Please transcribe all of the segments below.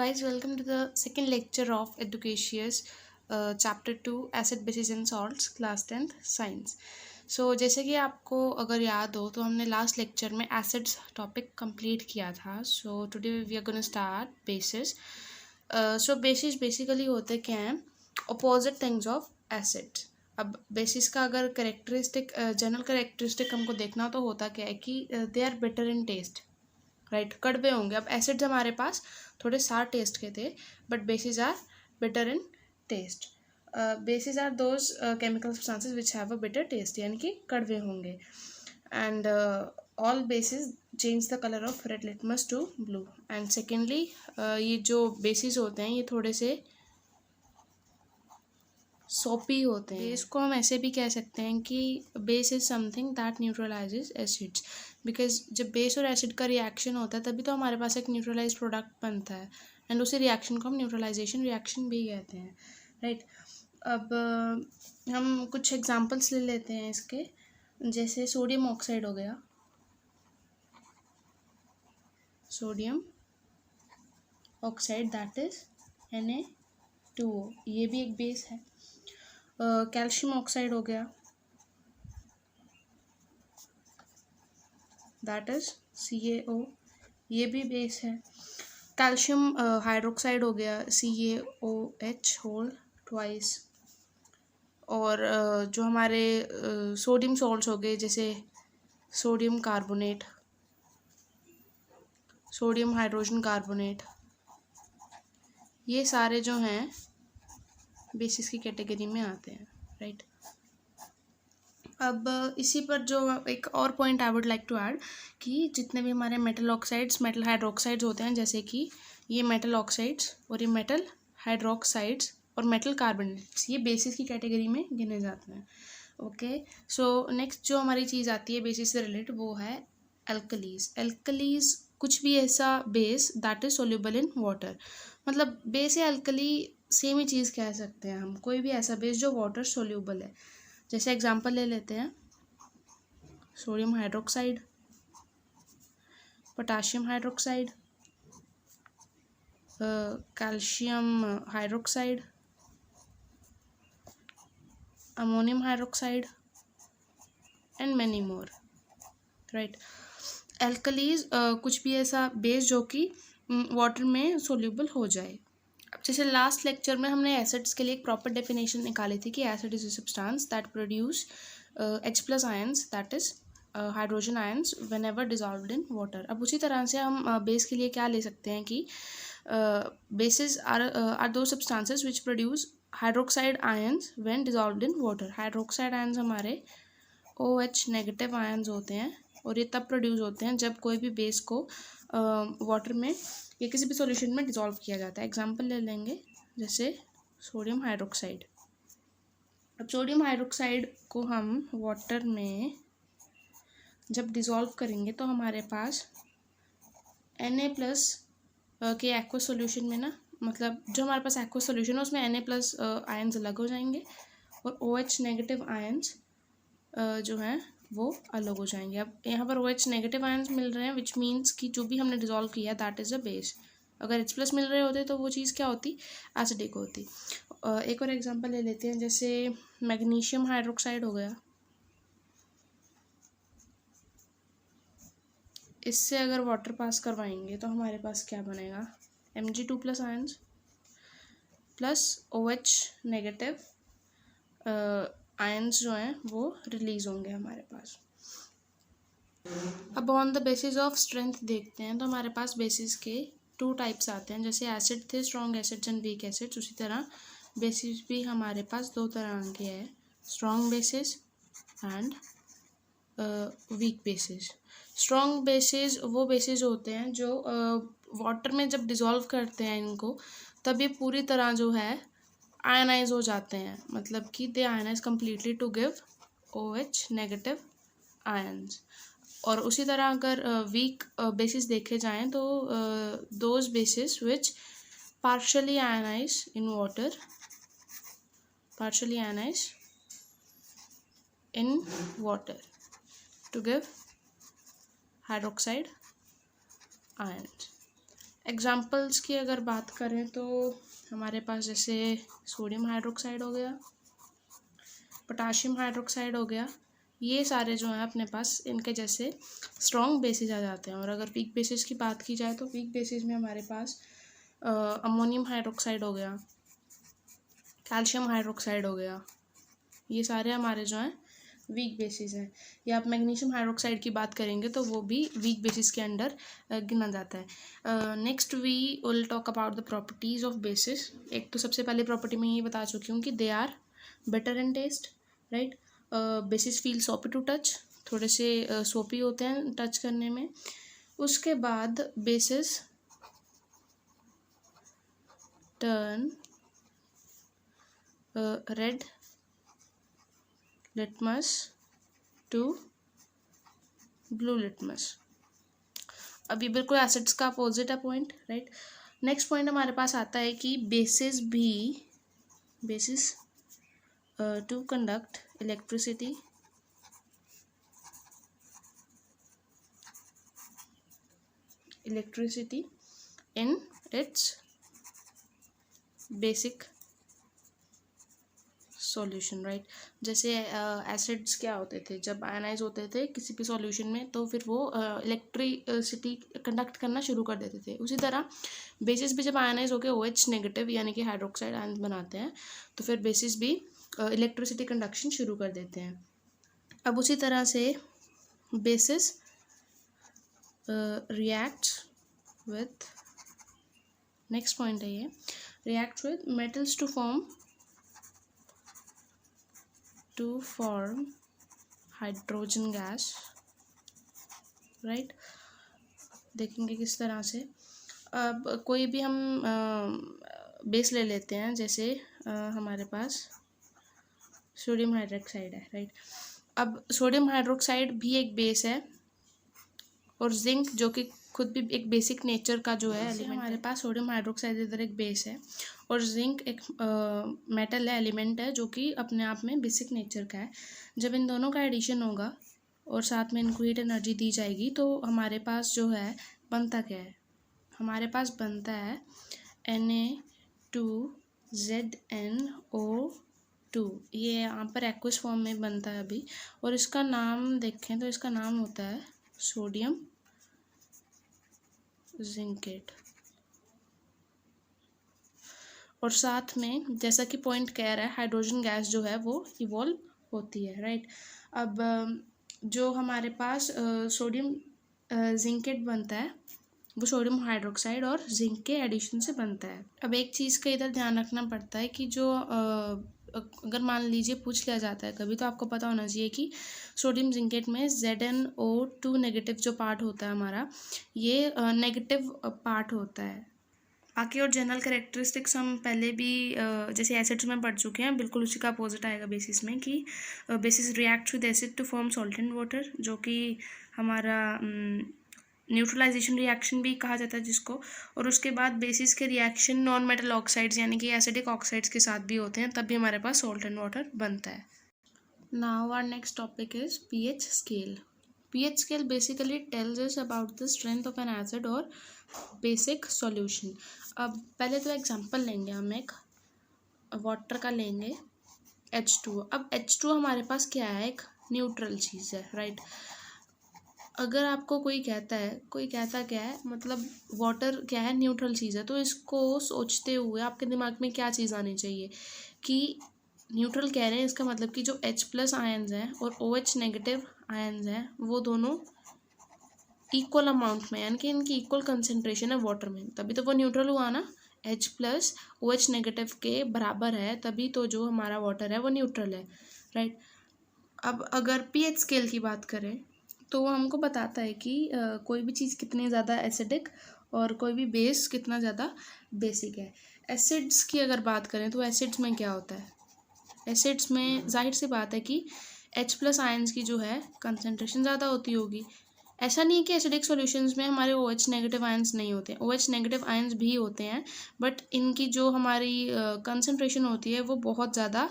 guys, welcome to the second lecture of Educatious chapter 2 Acid Bases and Salts class 10th Science. So जैसे कि आपको अगर याद हो तो हमने लास्ट लेक्चर में एसिड्स टॉपिक कंप्लीट किया था. So today we are gonna start bases. So bases basically होते क्या हैं? Opposite things of acids. अब बेसिस का अगर करेक्टरिस्टिक जनरल करेक्टरिस्टिक हमको देखना तो होता क्या है कि they are bitter in taste, right. कड़वे होंगे. अब एसिड्स हमारे पास थोड़े सार टेस्ट के थे, but bases are bitter in taste. Bases are those chemical substances which have a bitter taste, यानी कि कड़वे होंगे. And all bases change the colour of red litmus to blue. And secondly ये जो बेसिस होते हैं ये थोड़े से सोपी होते हैं. बेस को हम ऐसे भी कह सकते हैं कि base is something that न्यूट्रलाइजेज acids, because जब बेस और एसिड का रिएक्शन होता है तभी तो हमारे पास एक न्यूट्रलाइज प्रोडक्ट बनता है. एंड उसी रिएक्शन को हम न्यूट्रलाइजेशन रिएक्शन भी कहते हैं, राइट. अब हम कुछ एग्जांपल्स ले लेते हैं इसके. जैसे सोडियम ऑक्साइड हो गया, sodium oxide that is Na2O, ये भी एक बेस है. कैल्शियम ऑक्साइड हो गया, दैट इज CaO, ये भी बेस है. कैल्शियम हाइड्रोक्साइड हो गया, CaOH होल ट्वाइस. और जो हमारे सोडियम सॉल्ट्स हो गए, जैसे sodium carbonate, sodium hydrogen carbonate, ये सारे जो हैं बेसिस की कैटेगरी में आते हैं, राइट. अब इसी पर जो एक और point I would like to add कि जितने भी हमारे मेटल ऑक्साइड्स, मेटल हाइड्रोक्साइड्स होते हैं, जैसे कि ये मेटल ऑक्साइड्स और ये मेटल हाइड्रोक्साइड्स और मेटल कार्बोनेट्स, ये बेसिस की कैटेगरी में गिने जाते हैं. ओके, सो नेक्स्ट जो हमारी चीज़ आती है बेसिस से रिलेटेड वो है एल्कलीज. एल्कलीज कुछ भी ऐसा base that is soluble in water. मतलब बेस या एल्कली सेम ही चीज़ कह सकते हैं हम. कोई भी ऐसा बेस जो वाटर सोल्यूबल है. जैसे एग्जांपल ले लेते हैं, sodium hydroxide, potassium hydroxide, calcium hydroxide, ammonium hydroxide and many more, right. Alkalis कुछ भी ऐसा बेस जो कि वाटर में सोल्यूबल हो जाए. अब जैसे लास्ट लेक्चर में हमने एसिड्स के लिए एक प्रॉपर डेफिनेशन निकाली थी कि acid is a substance that produce H+ ions, that is hydrogen ions, when ever dissolved in water. अब उसी तरह से हम बेस के लिए क्या ले सकते हैं कि बेसिस आर दो substances which produce hydroxide ions when dissolved in water. Hydroxide ions हमारे OH नेगेटिव आयंस होते हैं और ये तब प्रोड्यूस होते हैं जब कोई भी बेस को वाटर में या किसी भी सॉल्यूशन में डिज़ोल्व किया जाता है. एग्जांपल ले लेंगे, जैसे सोडियम हाइड्रोक्साइड. अब सोडियम हाइड्रोक्साइड को हम वाटर में जब डिज़ोल्व करेंगे तो हमारे पास Na+ के एक्वा सॉल्यूशन में ना, मतलब जो हमारे पास एक्वा सॉल्यूशन है उसमें Na+ आयंस अलग हो जाएंगे और OH नेगेटिव आयंस जो हैं वो अलग हो जाएंगे. अब यहाँ पर OH नेगेटिव आयंस मिल रहे हैं, विच मीन्स कि जो भी हमने डिज़ोल्व किया दैट इज़ अ बेस. अगर H+ मिल रहे होते तो वो चीज़ क्या होती? एसिडिक होती. एक और एग्जांपल ले लेते हैं, जैसे मैग्नीशियम हाइड्रोक्साइड हो गया. इससे अगर वाटर पास करवाएंगे तो हमारे पास क्या बनेगा? Mg2+ ions plus OH negative ions जो हैं वो रिलीज होंगे हमारे पास. अब on the basis of strength देखते हैं तो हमारे पास बेसिस के 2 टाइप्स आते हैं. जैसे एसिड थे, strong acids and weak acids, उसी तरह बेसिस भी हमारे पास 2 तरह के हैं, strong bases and weak bases. Strong bases वो बेसिस होते हैं जो वाटर में जब डिज़ोल्व करते हैं इनको तब ये पूरी तरह जो है आयनाइज हो जाते हैं. मतलब कि they ionize completely to give OH negative ions. और उसी तरह अगर वीक बेसिस देखे जाएं तो those bases which partially ionize in water, partially ionized in water to give hydroxide ions. Examples की अगर बात करें तो हमारे पास जैसे सोडियम हाइड्रोक्साइड हो गया, पोटाशियम हाइड्रोक्साइड हो गया, ये सारे जो हैं अपने पास इनके जैसे स्ट्रॉन्ग बेसिस आ जाते हैं। और अगर वीक बेसिस की बात की जाए तो वीक बेसिस में हमारे पास अमोनियम हाइड्रोक्साइड हो गया, कैल्शियम हाइड्रोक्साइड हो गया, ये सारे हमारे जो हैं वीक बेसिस हैं। या आप मैग्नीशियम हाइड्रोक्साइड की बात करेंगे तो वो भी वीक बेसिस के अंडर गिना जाता है। Next we will talk about the properties of bases. एक तो सबसे पहले प्रॉपर्टी मैं ये बता चुकी हूँ कि they are bitter in taste, right. Bases feel soapy to touch, थोड़े से सोपी होते हैं टच करने में। उसके बाद bases turn red litmus to blue litmus. अभी बिल्कुल एसिड्स का अपोजिट है पॉइंट, राइट। नेक्स्ट पॉइंट हमारे पास आता है कि bases to conduct electricity in its basic solution, right. जैसे एसिड्स क्या होते थे, जब आयनाइज होते थे किसी भी सॉल्यूशन में तो फिर वो इलेक्ट्रिसिटी कंडक्ट करना शुरू कर देते थे। उसी तरह बेसिस भी जब आयनाइज होकर OH नेगेटिव यानी कि हाइड्रोक्साइड आयन बनाते हैं तो फिर बेसिस भी इलेक्ट्रिसिटी कंडक्शन शुरू कर देते हैं। अब उसी तरह से bases reacts with, next point है ये, reacts with metals to form hydrogen gas, right. देखेंगे किस तरह से। अब कोई भी हम बेस ले लेते हैं, जैसे हमारे पास सोडियम हाइड्रोक्साइड है, राइट। अब सोडियम हाइड्रोक्साइड भी एक बेस है और जिंक जो कि खुद भी एक बेसिक नेचर का जो है एलिमेंट। हमारे पास सोडियम हाइड्रोक्साइड इधर एक बेस है और जिंक एक मेटल है, एलिमेंट है जो कि अपने आप में बेसिक नेचर का है। जब इन दोनों का एडिशन होगा और साथ में इनको हीट एनर्जी दी जाएगी तो हमारे पास जो है बनता क्या है, हमारे पास बनता है Na2ZnO2। ये यहाँ पर एक्वस फॉर्म में बनता है अभी, और इसका नाम देखें तो इसका नाम होता है सोडियम जिंकेट। और साथ में जैसा कि पॉइंट कह रहा है हाइड्रोजन गैस जो है वो इवॉल्व होती है, राइट। अब जो हमारे पास सोडियम जिंकेट बनता है वो सोडियम हाइड्रोक्साइड और जिंक के एडिशन से बनता है। अब एक चीज़ का इधर ध्यान रखना पड़ता है कि जो अगर मान लीजिए पूछ लिया जाता है कभी तो आपको पता होना चाहिए कि सोडियम जिंकेट में ZnO2 नेगेटिव जो पार्ट होता है हमारा, ये नेगेटिव पार्ट होता है। बाकी और जनरल कैरेक्टरिस्टिक्स हम पहले भी जैसे एसिड्स में पढ़ चुके हैं, बिल्कुल उसी का अपोजिट आएगा बेसिस में कि bases react with acid to form salt and water, जो कि हमारा न्यूट्रलाइजेशन रिएक्शन भी कहा जाता है जिसको। और उसके बाद बेसिस के रिएक्शन नॉन मेटल ऑक्साइड्स यानी कि एसिडिक ऑक्साइड्स के साथ भी होते हैं, तब भी हमारे पास सॉल्ट एंड वाटर बनता है। Now our next topic is pH scale. pH scale basically tells us about the strength of an acid or basic solution। अब पहले तो एग्जांपल लेंगे, हम एक वाटर का लेंगे H2। अब H2 हमारे पास क्या है, एक न्यूट्रल चीज़ है, राइट। अगर आपको कोई कहता क्या है, मतलब वाटर क्या है, न्यूट्रल चीज़ है, तो इसको सोचते हुए आपके दिमाग में क्या चीज़ आनी चाहिए कि न्यूट्रल कह रहे हैं, इसका मतलब कि जो H+ आयन्स हैं और OH नेगेटिव आयन्स हैं वो दोनों इक्वल अमाउंट में, यानी कि इनकी इक्वल कंसेंट्रेशन है वाटर में, तभी तो वो न्यूट्रल हुआ ना। H+ OH नेगेटिव के बराबर है तभी तो जो हमारा वाटर है वो न्यूट्रल है, राइट। अब अगर pH स्केल की बात करें तो वो हमको बताता है कि कोई भी चीज़ कितनी ज़्यादा एसिडिक और कोई भी बेस कितना ज़्यादा बेसिक है। एसिड्स की अगर बात करें तो एसिड्स में क्या होता है, एसिड्स में जाहिर सी बात है कि H+ आयन्स की जो है कंसनट्रेशन ज़्यादा होती होगी। ऐसा नहीं है कि एसिडिक सॉल्यूशंस में हमारे OH नेगेटिव आयन्स नहीं होते हैं, OH नेगेटिव आयन्स भी होते हैं, बट इनकी जो हमारी कंसनट्रेशन होती है वो बहुत ज़्यादा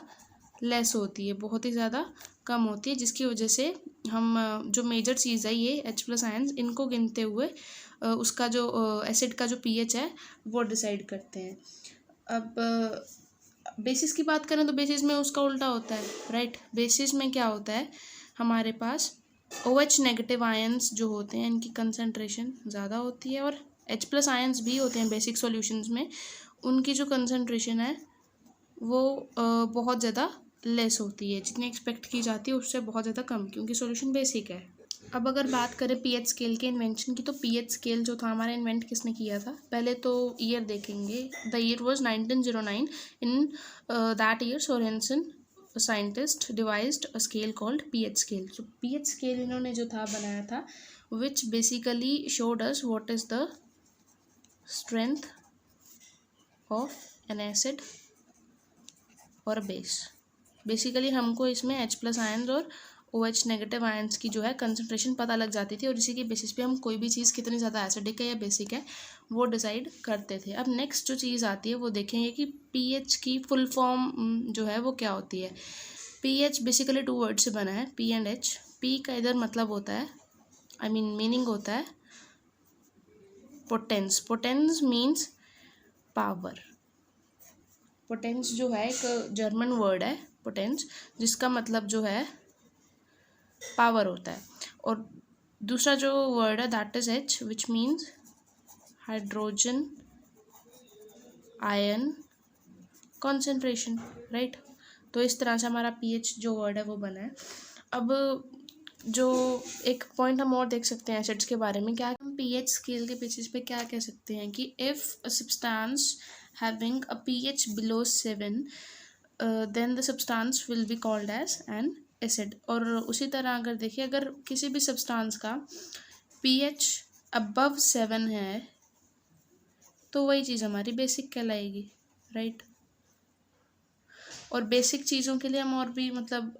लेस होती है, बहुत ही ज़्यादा कम होती है, जिसकी वजह से हम जो मेजर चीज़ है ये H+ आयन्स, इनको गिनते हुए उसका जो एसिड का जो पीएच है वो डिसाइड करते हैं। अब बेसिस की बात करें तो बेसिस में उसका उल्टा होता है, राइट। बेसिस में क्या होता है, हमारे पास OH नेगेटिव आयंस जो होते हैं इनकी कंसंट्रेशन ज़्यादा होती है, और H+ आयंस भी होते हैं बेसिक सॉल्यूशंस में, उनकी जो कंसंट्रेशन है वो बहुत ज़्यादा लेस होती है, जितनी एक्सपेक्ट की जाती है उससे बहुत ज़्यादा कम, क्योंकि सॉल्यूशन बेसिक है। अब अगर बात करें पीएच स्केल के इन्वेंशन की, तो पीएच स्केल जो था हमारा इन्वेंट किसने किया था, पहले तो ईयर देखेंगे। The year was 1909। In that year Sorensen scientist devised a scale called pH scale. तो पीएच स्केल इन्होंने जो था बनाया था, which basically showed us what is the strength of N acid और बेस। बेसिकली हमको इसमें H+ आयंस और OH नेगेटिव आयंस की जो है कंसंट्रेशन पता लग जाती थी, और इसी के बेसिस पे हम कोई भी चीज़ कितनी ज़्यादा एसिडिक है या बेसिक है वो डिसाइड करते थे। अब नेक्स्ट जो चीज़ आती है वो देखेंगे कि पीएच की फुल फॉर्म जो है वो क्या होती है। पीएच बेसिकली 2 वर्ड से बना है, P एंड H। P का इधर मतलब होता है, मीनिंग होता है potence. Potence means power. Potence जो है एक जर्मन वर्ड है पोटेंस, जिसका मतलब जो है पावर होता है। और दूसरा जो वर्ड है that is H, which means hydrogen ion concentration, right. तो इस तरह से हमारा पीएच जो वर्ड है वो बना है। अब जो एक पॉइंट हम और देख सकते हैं एसिड्स के बारे में, क्या हम पीएच स्केल के बेसिस पे क्या कह सकते हैं कि if a substance having a pH below 7 then the substance will be called as an acid. और उसी तरह अगर देखिए, अगर किसी भी सब्सटेंस का पीएच अबव 7 है तो वही चीज़ हमारी बेसिक कहलाएगी, राइट। और बेसिक चीज़ों के लिए हम और भी मतलब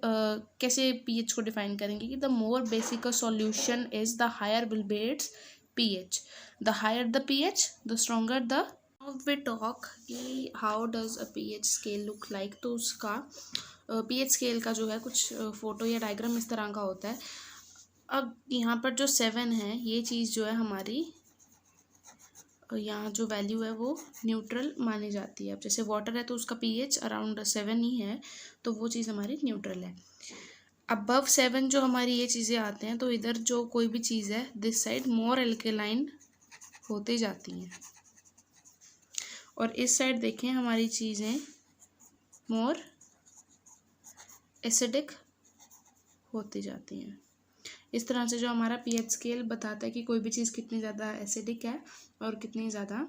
कैसे पीएच को डिफाइन करेंगे कि the more basic a solution is the higher will be its pH. The higher the pH the stronger the. We talk कि how does a pH scale look like. तो उसका पीएच स्केल का जो है कुछ photo या diagram इस तरह का होता है। अब यहाँ पर जो 7 है ये चीज़ जो है हमारी यहाँ जो वैल्यू है वो न्यूट्रल मानी जाती है। अब जैसे वाटर है तो उसका पीएच अराउंड 7 ही है, तो वो चीज़ हमारी न्यूट्रल है। अबव 7 जो हमारी ये चीज़ें आते हैं, तो इधर जो कोई भी चीज़ है दिस साइड मोर एल्केलाइन होती जाती हैं, और इस साइड देखें हमारी चीज़ें मोर एसिडिक होती जाती हैं। इस तरह से जो हमारा पीएच स्केल बताता है कि कोई भी चीज़ कितनी ज़्यादा एसिडिक है और कितनी ज़्यादा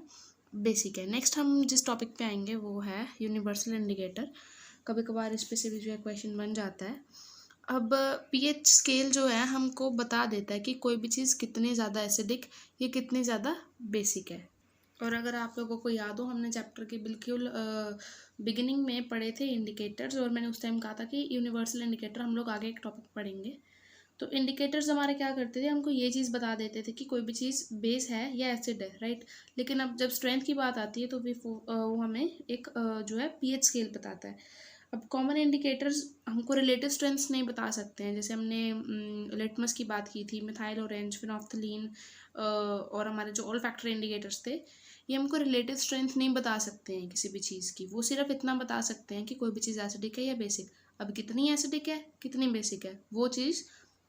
बेसिक है। नेक्स्ट हम जिस टॉपिक पे आएंगे वो है यूनिवर्सल इंडिकेटर। कभी कभार इस पे से भी जो है क्वेश्चन बन जाता है। अब पीएच स्केल जो है हमको बता देता है कि कोई भी चीज़ कितनी ज़्यादा एसिडिक या कितनी ज़्यादा बेसिक है। और अगर आप लोगों को याद हो, हमने चैप्टर के बिल्कुल बिगिनिंग में पढ़े थे इंडिकेटर्स, और मैंने उस टाइम कहा था कि यूनिवर्सल इंडिकेटर हम लोग आगे एक टॉपिक पढ़ेंगे। तो इंडिकेटर्स हमारे क्या करते थे, हमको ये चीज़ बता देते थे कि कोई भी चीज़ बेस है या एसिड है, राइट। लेकिन अब जब स्ट्रेंथ की बात आती है तो वो हमें एक जो है पीएच स्केल बताता है। अब कॉमन इंडिकेटर्स हमको रिलेटिव स्ट्रेंथ्स नहीं बता सकते हैं। जैसे हमने लिटमस की बात की थी, मिथाइल ऑरेंज, फिनोफ्थलीन, और हमारे जो ऑल फैक्टर इंडिकेटर्स थे, ये हमको रिलेटिव स्ट्रेंथ नहीं बता सकते हैं किसी भी चीज़ की। वो सिर्फ इतना बता सकते हैं कि कोई भी चीज़ एसिडिक है या बेसिक। अब कितनी एसिडिक है कितनी बेसिक है वो चीज़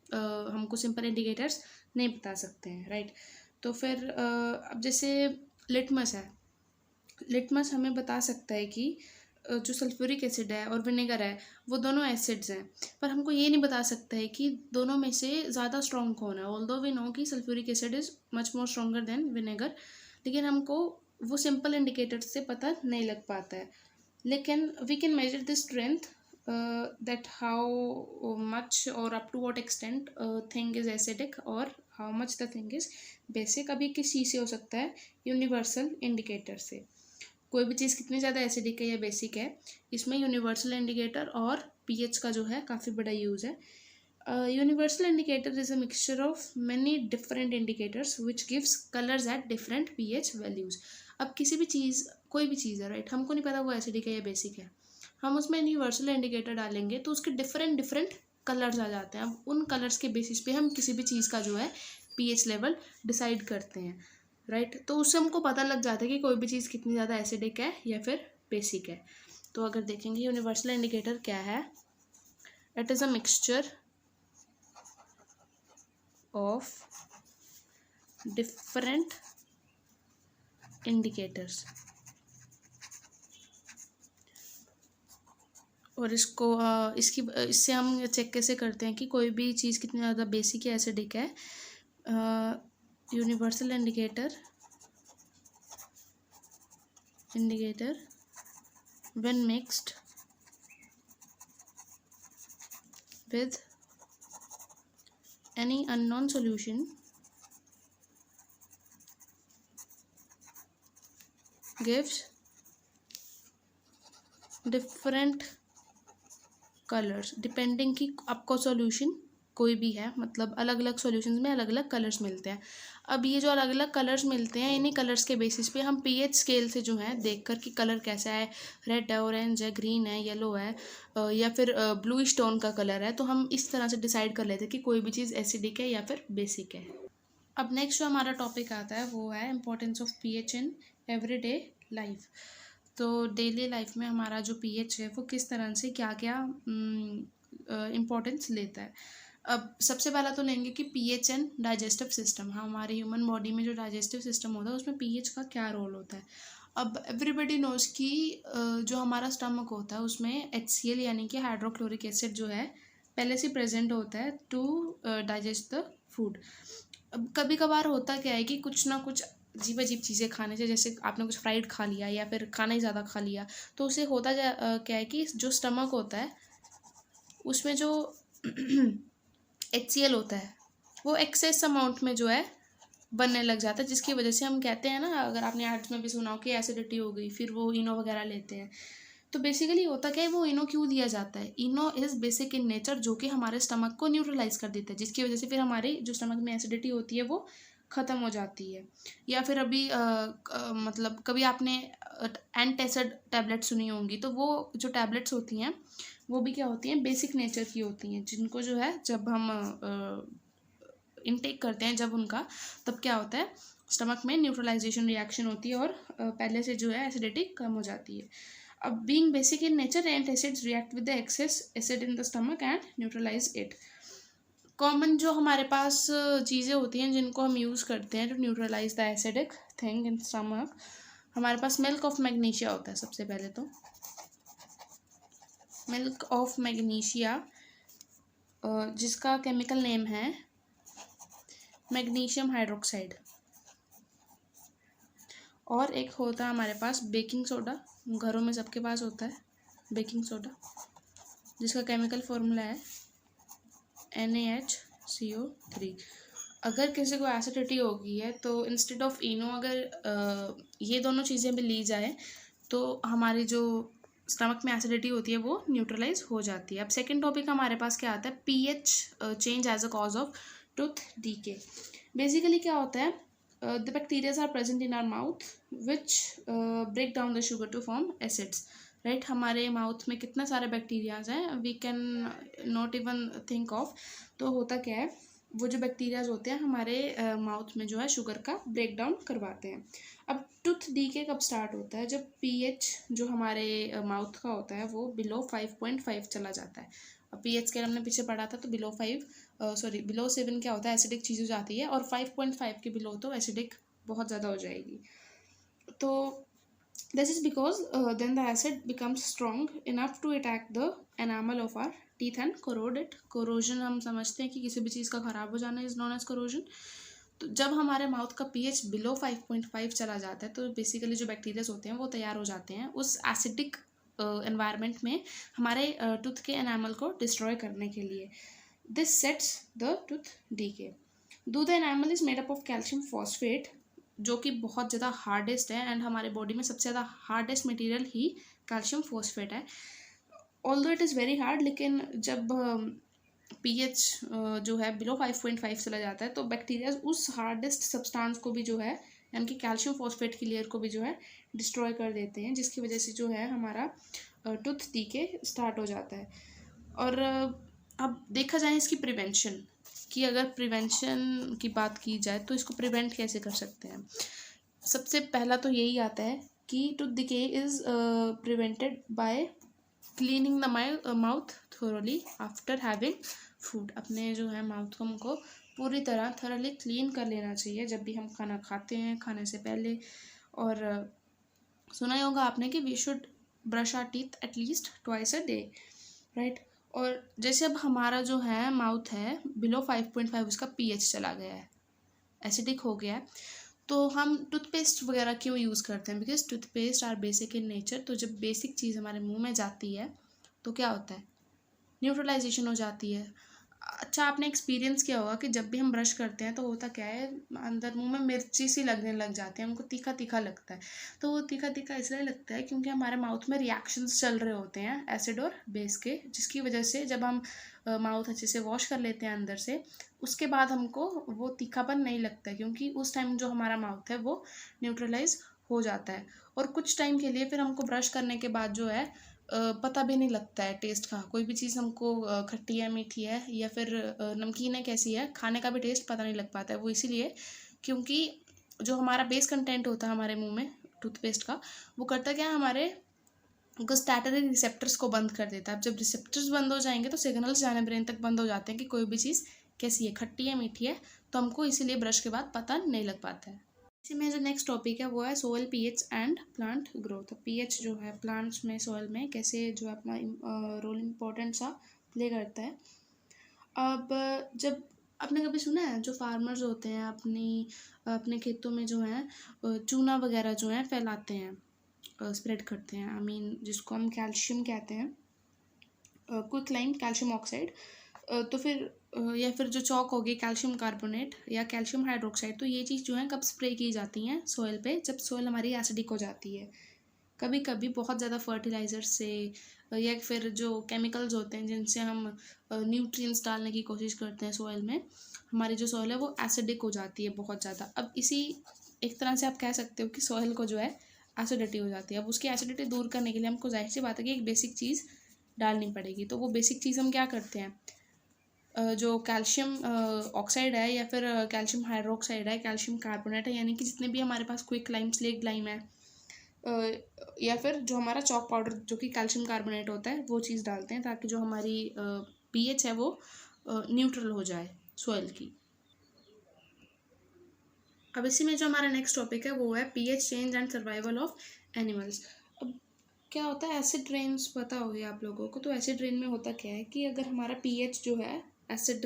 हमको सिंपल इंडिकेटर्स नहीं बता सकते हैं, राइट। तो फिर अब जैसे लिटमस है, लिटमस हमें बता सकता है कि जो सल्फ्यूरिक एसिड है और विनेगर है वो दोनों एसिड्स हैं, पर हमको ये नहीं बता सकता है कि दोनों में से ज़्यादा स्ट्रॉन्ग कौन है। ऑल्दो वी नो कि sulphuric acid is much more stronger than vinegar, लेकिन हमको वो सिंपल इंडिकेटर से पता नहीं लग पाता है। लेकिन we can measure the strength that how much or up to what extent thing is acidic और how much the thing is basic। अभी किस चीज़ से हो सकता है, यूनिवर्सल इंडिकेटर से। कोई भी चीज़ कितनी ज़्यादा एसिडिक है या बेसिक है, इसमें यूनिवर्सल इंडिकेटर और पीएच का जो है काफ़ी बड़ा यूज़ है। Universal indicator is a mixture of many different indicators which gives colours at different pH values. अब किसी भी चीज़, कोई भी चीज़ है, राइट, हमको नहीं पता वो एसिडिक है या बेसिक है, हम उसमें यूनिवर्सल इंडिकेटर डालेंगे तो उसके डिफरेंट कलर्स आ जाते हैं। अब उन कलर्स के बेसिस पे हम किसी भी चीज़ का जो है पीएच लेवल डिसाइड करते हैं, राइट। तो उससे हमको पता लग जाता है कि कोई भी चीज़ कितनी ज़्यादा एसिडिक है या फिर बेसिक है। तो अगर देखेंगे यूनिवर्सल इंडिकेटर क्या है, it is a mixture of different indicators. और इससे हम चेक कैसे करते हैं कि कोई भी चीज़ कितनी ज़्यादा बेसिक या एसिडिक है। Universal indicator when mixed with any unknown solution gives different colours, depending कि आपको सॉल्यूशन कोई भी है, मतलब अलग अलग सॉल्यूशंस में अलग अलग कलर्स मिलते हैं। अब ये जो अलग अलग कलर्स मिलते हैं, इन्हीं कलर्स के बेसिस पे हम पीएच स्केल से जो है देखकर कि कलर कैसा है, रेड है, ऑरेंज है, ग्रीन है, येलो है, या फिर ब्लू स्टोन का कलर है, तो हम इस तरह से डिसाइड कर लेते हैं कि कोई भी चीज़ एसिडिक है या फिर बेसिक है। अब नेक्स्ट जो हमारा टॉपिक आता है वो है importance of pH in everyday life. तो डेली लाइफ में हमारा जो पीएच है वो किस तरह से क्या क्या इम्पोर्टेंस लेता है। अब सबसे पहला तो लेंगे कि पीएच एंड डाइजेस्टिव सिस्टम, हमारे ह्यूमन बॉडी में जो डाइजेस्टिव सिस्टम होता है उसमें पीएच का क्या रोल होता है। अब एवरीबडी नोज कि जो हमारा स्टमक होता है उसमें HCl यानी कि हाइड्रोक्लोरिक एसिड जो है पहले से प्रेजेंट होता है टू डाइजेस्ट द फूड। अब कभी कभार होता क्या है कि कुछ ना कुछ अजीब अजीब चीज़ें खाने से, जैसे आपने कुछ फ्राइड खा लिया या फिर खाना ही ज़्यादा खा लिया, तो उसे होता क्या है कि जो स्टमक होता है उसमें जो HCl होता है वो एक्सेस अमाउंट में जो है बनने लग जाता है, जिसकी वजह से हम कहते हैं ना, अगर आपने आर्ट्स में भी सुना हो कि एसिडिटी हो गई, फिर वो इनो वगैरह लेते हैं। तो बेसिकली होता क्या है, वो इनो क्यों दिया जाता है, इनो इज़ बेसिक इन नेचर, जो कि हमारे स्टमक को न्यूट्रलाइज कर देता है, जिसकी वजह से फिर हमारी जो स्टमक में एसिडिटी होती है वो ख़त्म हो जाती है। या फिर अभी मतलब कभी आपने एंटासिड टैबलेट सुनी होंगी, तो वो जो टैबलेट्स होती हैं वो भी क्या होती हैं, बेसिक नेचर की होती हैं, जिनको जो है जब हम इनटेक करते हैं जब उनका, तब क्या होता है, स्टमक में न्यूट्रलाइजेशन रिएक्शन होती है और पहले से जो है एसिडिटी कम हो जाती है। अब being basic in nature, antacids react with the excess acid in the stomach and neutralise it. Common जो हमारे पास चीज़ें होती हैं जिनको हम यूज़ करते हैं to neutralise the acidic thing in stomach, हमारे पास मिल्क ऑफ मैग्नीशिया होता है। सबसे पहले तो मिल्क ऑफ मैग्नीशिया, जिसका केमिकल नेम है मैग्नीशियम हाइड्रोक्साइड। और एक होता है हमारे पास बेकिंग सोडा, घरों में सबके पास होता है बेकिंग सोडा, जिसका केमिकल फॉर्मूला है NaHCO3। अगर किसी को एसिडिटी हो गई है तो इंस्टेड ऑफ इनो अगर ये दोनों चीज़ें भी ली जाए तो हमारी जो स्टमक में एसिडिटी होती है वो न्यूट्रलाइज हो जाती है। अब सेकंड टॉपिक हमारे पास क्या आता है, pH change as a cause of tooth decay. Basically क्या होता है, the bacterias are present in our mouth which break down the sugar to form acids, right. हमारे माउथ में कितना सारे बैक्टीरियाज हैं, we can not even think of. तो होता क्या है, वो जो बैक्टीरियाज होते हैं हमारे माउथ में जो है शुगर का ब्रेक डाउन करवाते हैं। अब टूथ डीके कब स्टार्ट होता है, जब पीएच जो हमारे माउथ का होता है वो बिलो 5.5 चला जाता है। अब पीएच स्केल हमने पीछे पढ़ा था, तो बिलो 7 क्या होता है, एसिडिक चीज़ हो जाती है, और 5.5 के बिलो तो एसिडिक बहुत ज़्यादा हो जाएगी। तो this is because then the acid becomes strong enough to attack the enamel of our teeth and corrode it. corrosion हम समझते हैं कि किसी भी चीज़ का ख़राब हो जाना is known as corrosion। तो जब हमारे माउथ का pH बिलो 5.5 चला जाता है तो बेसिकली जो बैक्टीरियाज होते हैं वो तैयार हो जाते हैं उस एसिडिक एनवायरनमेंट में हमारे टूथ के एनामल को डिस्ट्रॉय करने के लिए। This sets the tooth decay. Though the enamel is made up of calcium phosphate, जो कि बहुत ज़्यादा हार्डेस्ट है, एंड हमारे बॉडी में सबसे ज़्यादा हार्डेस्ट मटेरियल ही कैल्शियम फॉस्फेट है। Although it is very hard, लेकिन जब पीएच जो है बिलो 5.5 चला जाता है तो बैक्टीरिया उस हार्डेस्ट सब्सटेंस को भी जो है, यानी कि कैल्शियम फॉस्फेट की लेयर को भी जो है डिस्ट्रॉय कर देते हैं, जिसकी वजह से जो है हमारा टूथ डीके स्टार्ट हो जाता है। और अब देखा जाए इसकी प्रिवेंशन, कि अगर प्रिवेंशन की बात की जाए तो इसको प्रिवेंट कैसे कर सकते हैं। सबसे पहला तो यही आता है कि tooth decay is prevented by cleaning the mouth thoroughly after having food. अपने जो है माउथ को हमको पूरी तरह थोरली क्लीन कर लेना चाहिए जब भी हम खाना खाते हैं, खाने से पहले। और सुना ही होगा आपने कि we should brush our teeth at least twice a day, right. और जैसे अब हमारा जो है माउथ है बिलो 5.5 उसका pH चला गया है, एसिडिक हो गया है, तो हम टूथपेस्ट वगैरह क्यों यूज़ करते हैं? Because toothpaste are basic in nature. तो जब बेसिक चीज़ हमारे मुंह में जाती है तो क्या होता है, न्यूट्रलाइजेशन हो जाती है। अच्छा, आपने एक्सपीरियंस किया होगा कि जब भी हम ब्रश करते हैं तो होता क्या है, अंदर मुंह में मिर्ची सी लगने लग जाती है, हमको तीखा तीखा लगता है। तो वो तीखा तीखा इसलिए लगता है क्योंकि हमारे माउथ में रिएक्शंस चल रहे होते हैं एसिड और बेस के, जिसकी वजह से जब हम माउथ अच्छे से वॉश कर लेते हैं अंदर से, उसके बाद हमको वो तीखापन नहीं लगता है, क्योंकि उस टाइम जो हमारा माउथ है वो न्यूट्रलाइज हो जाता है। और कुछ टाइम के लिए फिर हमको ब्रश करने के बाद जो है पता भी नहीं लगता है टेस्ट का। कोई भी चीज़ हमको खट्टी है, मीठी है या फिर नमकीन है, कैसी है, खाने का भी टेस्ट पता नहीं लग पाता है। वो इसीलिए क्योंकि जो हमारा बेस कंटेंट होता है हमारे मुंह में टूथपेस्ट का, वो करता क्या है, हमारे गुस्टैटरी रिसेप्टर्स को बंद कर देता है। अब जब रिसेप्टर्स बंद हो जाएंगे तो सिग्नल्स जाने ब्रेन तक बंद हो जाते हैं कि कोई भी चीज़ कैसी है, खट्टी है, मीठी है, तो हमको इसीलिए ब्रश के बाद पता नहीं लग पाता है। इसी में जो नेक्स्ट टॉपिक है वो है soil pH and plant growth. PH जो है प्लांट्स में, सोयल में कैसे जो है अपना रोल इम्पोर्टेंट सा प्ले करता है। अब जब आपने कभी सुना है जो फार्मर्स होते हैं अपने खेतों में जो है चूना वगैरह जो है फैलाते हैं, स्प्रेड करते हैं, आई मीन जिसको हम कैल्शियम कहते हैं, क्विकलाइम कैल्शियम ऑक्साइड, तो फिर या फिर जो चौक होगी कैल्शियम कार्बोनेट या कैल्शियम हाइड्रोक्साइड, तो ये चीज़ जो है कब स्प्रे की जाती हैं सोयल पे, जब सोयल हमारी एसिडिक हो जाती है। कभी कभी बहुत ज़्यादा फर्टिलाइज़र से या फिर जो केमिकल्स होते हैं जिनसे हम न्यूट्रिएंट्स डालने की कोशिश करते हैं सोयल में, हमारी जो सोयल है वो एसिडिक हो जाती है बहुत ज़्यादा। अब इसी एक तरह से आप कह सकते हो कि सोयल को जो है एसिडिटी हो जाती है। अब उसकी एसिडिटी दूर करने के लिए हमको जाहिर सी बात है कि एक बेसिक चीज़ डालनी पड़ेगी। तो वो बेसिक चीज़ हम क्या करते हैं, जो कैल्शियम ऑक्साइड है या फिर कैल्शियम हाइड्रोक्साइड है, कैल्शियम कार्बोनेट है, यानी कि जितने भी हमारे पास क्विक लाइम, स्लेक लाइम है, या फिर जो हमारा चॉक पाउडर जो कि कैल्शियम कार्बोनेट होता है, वो चीज़ डालते हैं ताकि जो हमारी पीएच है वो न्यूट्रल हो जाए सॉइल की। अब इसी में जो हमारा नेक्स्ट टॉपिक है वो है pH change and survival of animals. अब क्या होता है, एसिड रेन्स पता होगी आप लोगों को। तो एसिड रेन में होता क्या है कि अगर हमारा पीएच जो है एसिड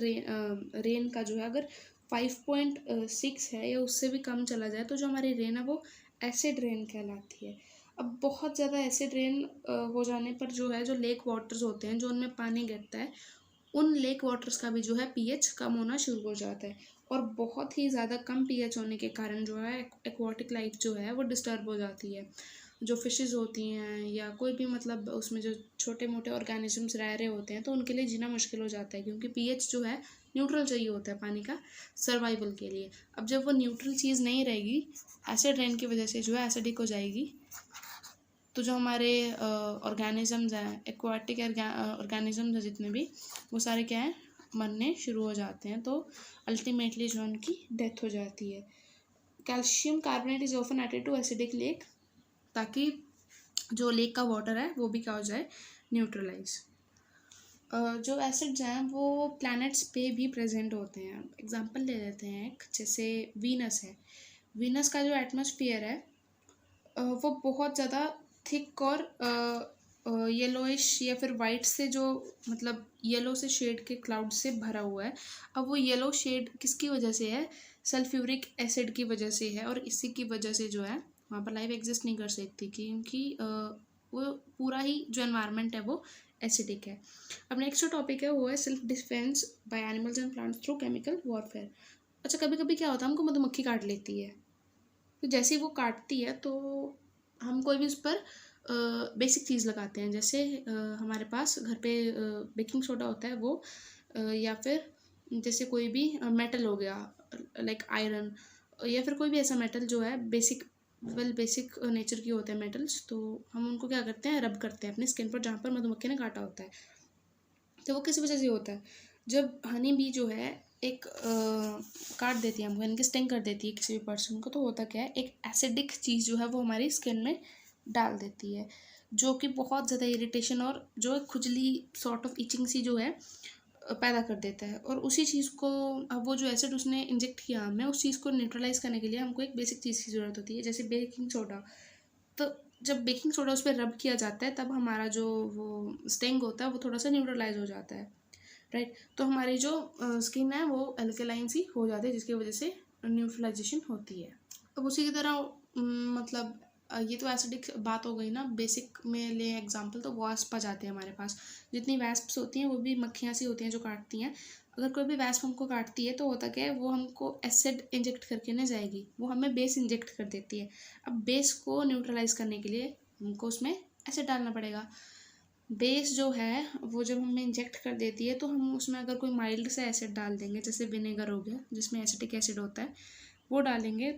रेन का जो है अगर 5.6 है या उससे भी कम चला जाए तो जो हमारी रेन है वो एसिड रेन कहलाती है। अब बहुत ज़्यादा एसिड रेन हो जाने पर जो है, जो लेक वाटर्स होते हैं जो उनमें पानी गिरता है, उन लेक वाटर्स का भी जो है पीएच कम होना शुरू हो जाता है। और बहुत ही ज़्यादा कम पीएच होने के कारण जो है एक्वाटिक लाइफ जो है वो डिस्टर्ब हो जाती है। जो फिशेस होती हैं या कोई भी मतलब उसमें जो छोटे मोटे ऑर्गेनिजम्स रह रहे होते हैं, तो उनके लिए जीना मुश्किल हो जाता है, क्योंकि पीएच जो है न्यूट्रल चाहिए होता है पानी का सर्वाइवल के लिए। अब जब वो न्यूट्रल चीज़ नहीं रहेगी, एसिड रेन की वजह से जो है एसिडिक हो जाएगी, तो जो हमारे ऑर्गेनिजम्स हैं, एक्वाटिक ऑर्गेनिजम्स हैं जितने भी, वो सारे क्या हैं, मरने शुरू हो जाते हैं। तो अल्टीमेटली जो उनकी डेथ हो जाती है। Calcium carbonate is often added to acidic lake, ताकि जो लेक का वाटर है वो भी क्या हो जाए, न्यूट्रलाइज। जो एसिड्स हैं वो प्लैनेट्स पे भी प्रेजेंट होते हैं। एग्जांपल ले लेते हैं एक, जैसे वीनस है। वीनस का जो एटमॉस्फेयर है वो बहुत ज़्यादा थिक और येलोइश या फिर वाइट से, जो मतलब येलो से शेड के क्लाउड से भरा हुआ है। अब वो येलो शेड किसकी वजह से है, सल्फ्यूरिक एसिड की वजह से है, और इसी की वजह से जो है वहाँ पर लाइफ एग्जिस्ट नहीं कर सकती, क्योंकि वो पूरा ही जो एनवायरनमेंट है वो एसिडिक है। अब नेक्स्ट जो टॉपिक है वो है self defence by animals and plants through chemical warfare. अच्छा, कभी कभी क्या होता है, हमको मधुमक्खी काट लेती है, तो जैसे ही वो काटती है तो हम कोई भी उस पर बेसिक चीज़ लगाते हैं। जैसे हमारे पास घर पे बेकिंग सोडा होता है वो, या फिर जैसे कोई भी मेटल हो गया लाइक आयरन, या फिर कोई भी ऐसा मेटल जो है बेसिक नेचर की होते हैं मेटल्स, तो हम उनको क्या करते हैं, रब करते हैं अपनी स्किन पर जहाँ पर मधुमक्खी ने काटा होता है। तो वो किस वजह से होता है, जब हनी बी जो है एक काट देती है हमको, यानी कि स्टिंग कर देती है किसी भी पर्सन को, तो होता क्या है, एक एसिडिक चीज़ जो है वो हमारी स्किन में डाल देती है, जो कि बहुत ज़्यादा इरिटेशन और जो खुजली सॉर्ट ऑफ इचिंग सी जो है पैदा कर देता है। और उसी चीज़ को, अब वो जो एसिड उसने इंजेक्ट किया हमें, उस चीज़ को न्यूट्रलाइज करने के लिए हमको एक बेसिक चीज़ की ज़रूरत होती है, जैसे बेकिंग सोडा। तो जब बेकिंग सोडा उस पर रब किया जाता है तब हमारा जो वो स्टिंग होता है वो थोड़ा सा न्यूट्रलाइज हो जाता है, राइट। तो हमारी जो स्किन है वो अल्कलाइन सी हो जाती है, जिसकी वजह से न्यूट्रलाइजेशन होती है। अब उसी की तरह मतलब ये तो एसिडिक बात हो गई ना, बेसिक में ले एग्जांपल तो वास्प आ जाते हैं हमारे पास। जितनी वैस्प्स होती हैं वो भी मक्खियाँ सी होती हैं जो काटती हैं। अगर कोई भी वैस्प हमको काटती है तो होता क्या है, वो हमको एसिड इंजेक्ट करके नहीं जाएगी, वो हमें बेस इंजेक्ट कर देती है। अब बेस को न्यूट्रलाइज करने के लिए हमको उसमें एसिड डालना पड़ेगा। बेस जो है वो जब हमें इंजेक्ट कर देती है तो हम उसमें अगर कोई माइल्ड सा एसिड डाल देंगे, जैसे विनेगर हो गया जिसमें एसिटिक एसिड होता है, वो डालेंगे